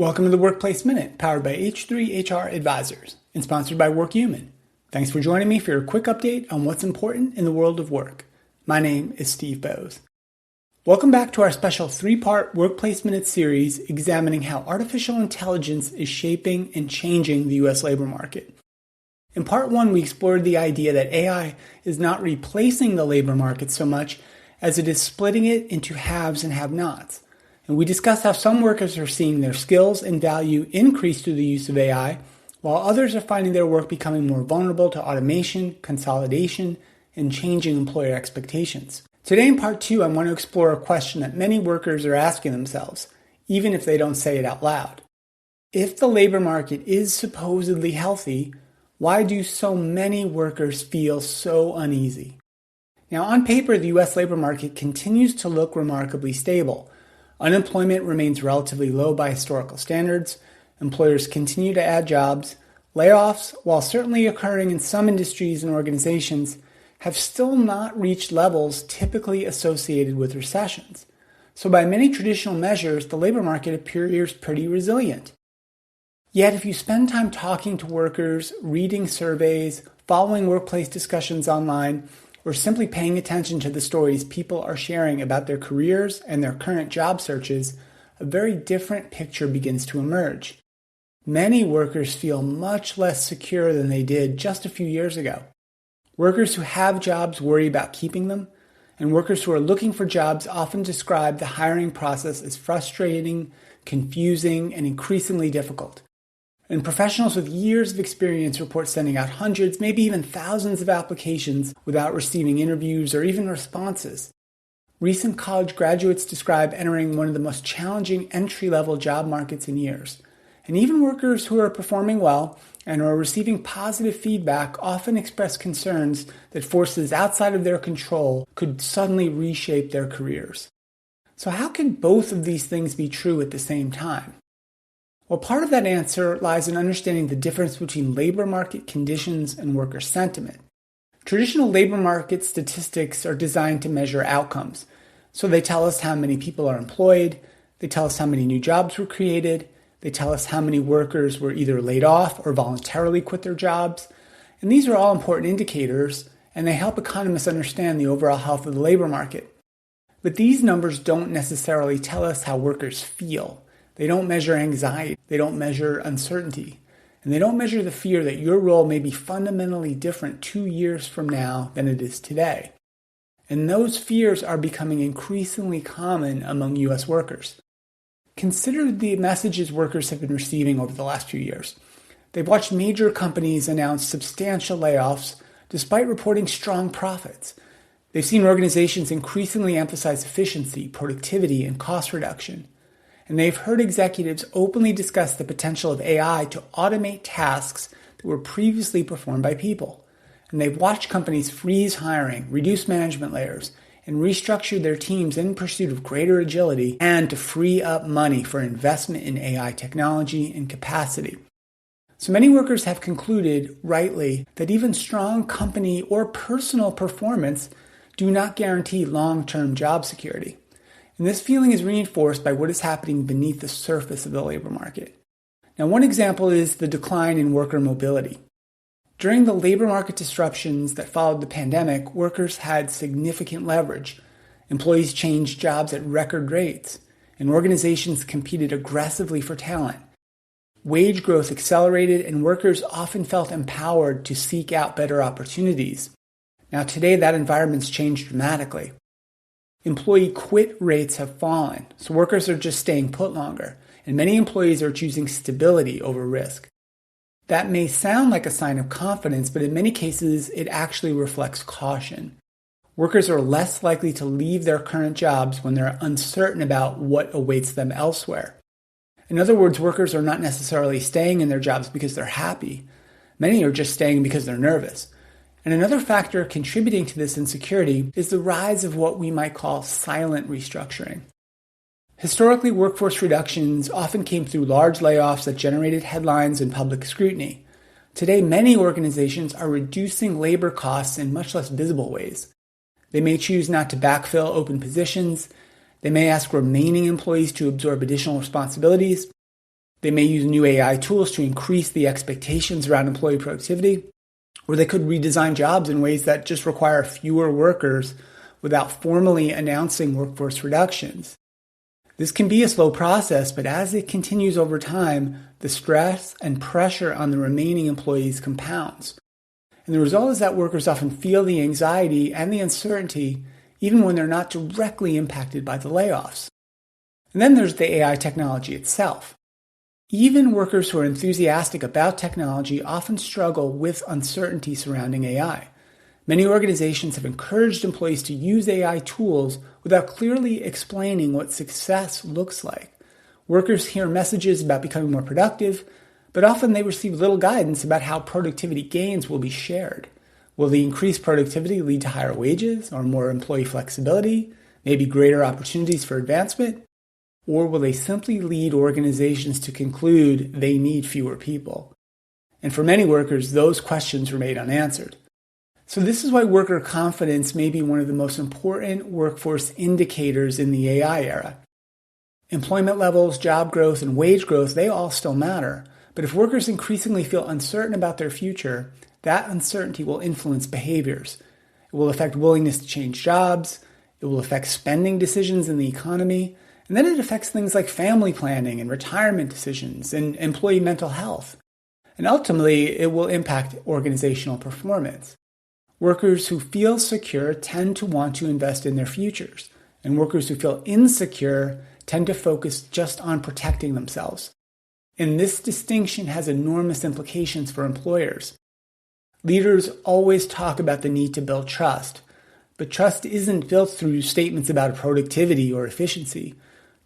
Welcome to the Workplace Minute, powered by H3HR Advisors and sponsored by WorkHuman. Thanks for joining me for a quick update on what's important in the world of work. My name is Steve Boese. Welcome back to our special three-part Workplace Minute series examining how artificial intelligence is shaping and changing the U.S. labor market. In part one, we explored the idea that AI is not replacing the labor market so much as it is splitting it into haves and have-nots. And we discussed how some workers are seeing their skills and value increase through the use of AI, while others are finding their work becoming more vulnerable to automation, consolidation, and changing employer expectations. Today in part two, I want to explore a question that many workers are asking themselves, even if they don't say it out loud. If the labor market is supposedly healthy, why do so many workers feel so uneasy? Now, on paper, the U.S. labor market continues to look remarkably stable. Unemployment remains relatively low by historical standards. Employers continue to add jobs. Layoffs, while certainly occurring in some industries and organizations, have still not reached levels typically associated with recessions. So by many traditional measures, the labor market appears pretty resilient. Yet if you spend time talking to workers, reading surveys, following workplace discussions online, or simply paying attention to the stories people are sharing about their careers and their current job searches, a very different picture begins to emerge. Many workers feel much less secure than they did just a few years ago. Workers who have jobs worry about keeping them, and workers who are looking for jobs often describe the hiring process as frustrating, confusing, and increasingly difficult. And professionals with years of experience report sending out hundreds, maybe even thousands of applications without receiving interviews or even responses. Recent college graduates describe entering one of the most challenging entry-level job markets in years. And even workers who are performing well and are receiving positive feedback often express concerns that forces outside of their control could suddenly reshape their careers. So how can both of these things be true at the same time? Well, part of that answer lies in understanding the difference between labor market conditions and worker sentiment. Traditional labor market statistics are designed to measure outcomes. So they tell us how many people are employed, they tell us how many new jobs were created, they tell us how many workers were either laid off or voluntarily quit their jobs. And these are all important indicators, and they help economists understand the overall health of the labor market. But these numbers don't necessarily tell us how workers feel. They don't measure anxiety, they don't measure uncertainty, and they don't measure the fear that your role may be fundamentally different 2 years from now than it is today. And those fears are becoming increasingly common among U.S. workers. Consider the messages workers have been receiving over the last few years. They've watched major companies announce substantial layoffs despite reporting strong profits. They've seen organizations increasingly emphasize efficiency, productivity, and cost reduction. And they've heard executives openly discuss the potential of AI to automate tasks that were previously performed by people. And they've watched companies freeze hiring, reduce management layers, and restructure their teams in pursuit of greater agility and to free up money for investment in AI technology and capacity. So many workers have concluded, rightly, that even strong company or personal performance do not guarantee long-term job security. And this feeling is reinforced by what is happening beneath the surface of the labor market. Now, one example is the decline in worker mobility. During the labor market disruptions that followed the pandemic, workers had significant leverage. Employees changed jobs at record rates, and organizations competed aggressively for talent. Wage growth accelerated, and workers often felt empowered to seek out better opportunities. Now, today, that environment's changed dramatically. Employee quit rates have fallen, so workers are just staying put longer, and many employees are choosing stability over risk. That may sound like a sign of confidence, but in many cases, it actually reflects caution. Workers are less likely to leave their current jobs when they're uncertain about what awaits them elsewhere. In other words, workers are not necessarily staying in their jobs because they're happy. Many are just staying because they're nervous. And another factor contributing to this insecurity is the rise of what we might call silent restructuring. Historically, workforce reductions often came through large layoffs that generated headlines and public scrutiny. Today, many organizations are reducing labor costs in much less visible ways. They may choose not to backfill open positions. They may ask remaining employees to absorb additional responsibilities. They may use new AI tools to increase the expectations around employee productivity, or they could redesign jobs in ways that just require fewer workers without formally announcing workforce reductions. This can be a slow process, but as it continues over time, the stress and pressure on the remaining employees compounds. And the result is that workers often feel the anxiety and the uncertainty even when they're not directly impacted by the layoffs. And then there's the AI technology itself. Even workers who are enthusiastic about technology often struggle with uncertainty surrounding AI. Many organizations have encouraged employees to use AI tools without clearly explaining what success looks like. Workers hear messages about becoming more productive, but often they receive little guidance about how productivity gains will be shared. Will the increased productivity lead to higher wages or more employee flexibility, maybe greater opportunities for advancement? Or will they simply lead organizations to conclude they need fewer people? And for many workers, those questions remain unanswered. So this is why worker confidence may be one of the most important workforce indicators in the AI era. Employment levels, job growth, and wage growth, they all still matter. But if workers increasingly feel uncertain about their future, that uncertainty will influence behaviors. It will affect willingness to change jobs. It will affect spending decisions in the economy. And then it affects things like family planning and retirement decisions and employee mental health. And ultimately, it will impact organizational performance. Workers who feel secure tend to want to invest in their futures, and workers who feel insecure tend to focus just on protecting themselves. And this distinction has enormous implications for employers. Leaders always talk about the need to build trust, but trust isn't built through statements about productivity or efficiency.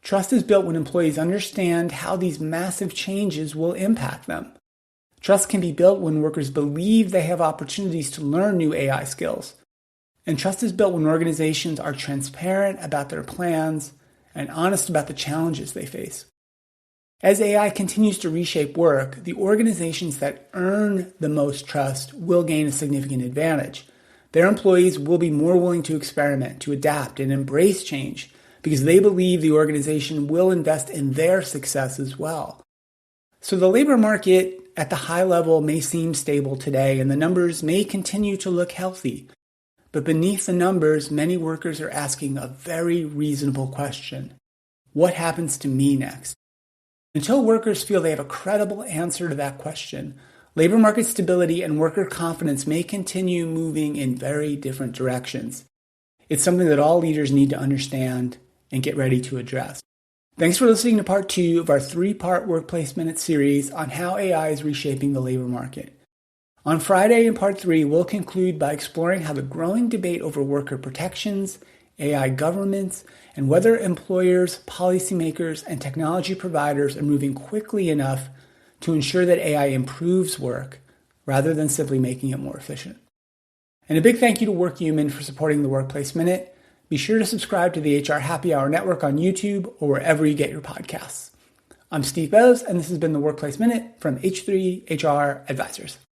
Trust is built when employees understand how these massive changes will impact them. Trust can be built when workers believe they have opportunities to learn new AI skills. And trust is built when organizations are transparent about their plans and honest about the challenges they face. As AI continues to reshape work, the organizations that earn the most trust will gain a significant advantage. Their employees will be more willing to experiment, to adapt, and embrace change because they believe the organization will invest in their success as well. So the labor market at the high level may seem stable today, and the numbers may continue to look healthy. But beneath the numbers, many workers are asking a very reasonable question. What happens to me next? Until workers feel they have a credible answer to that question, labor market stability and worker confidence may continue moving in very different directions. It's something that all leaders need to understand and get ready to address. Thanks for listening to part 2 of our 3-part Workplace Minute series on how AI is reshaping the labor market. On Friday in part 3, we'll conclude by exploring how the growing debate over worker protections, AI governance, and whether employers, policymakers, and technology providers are moving quickly enough to ensure that AI improves work rather than simply making it more efficient. And a big thank you to WorkHuman for supporting the Workplace Minute. Be sure to subscribe to the HR Happy Hour Network on YouTube or wherever you get your podcasts. I'm Steve Boese, and this has been the Workplace Minute from H3 HR Advisors.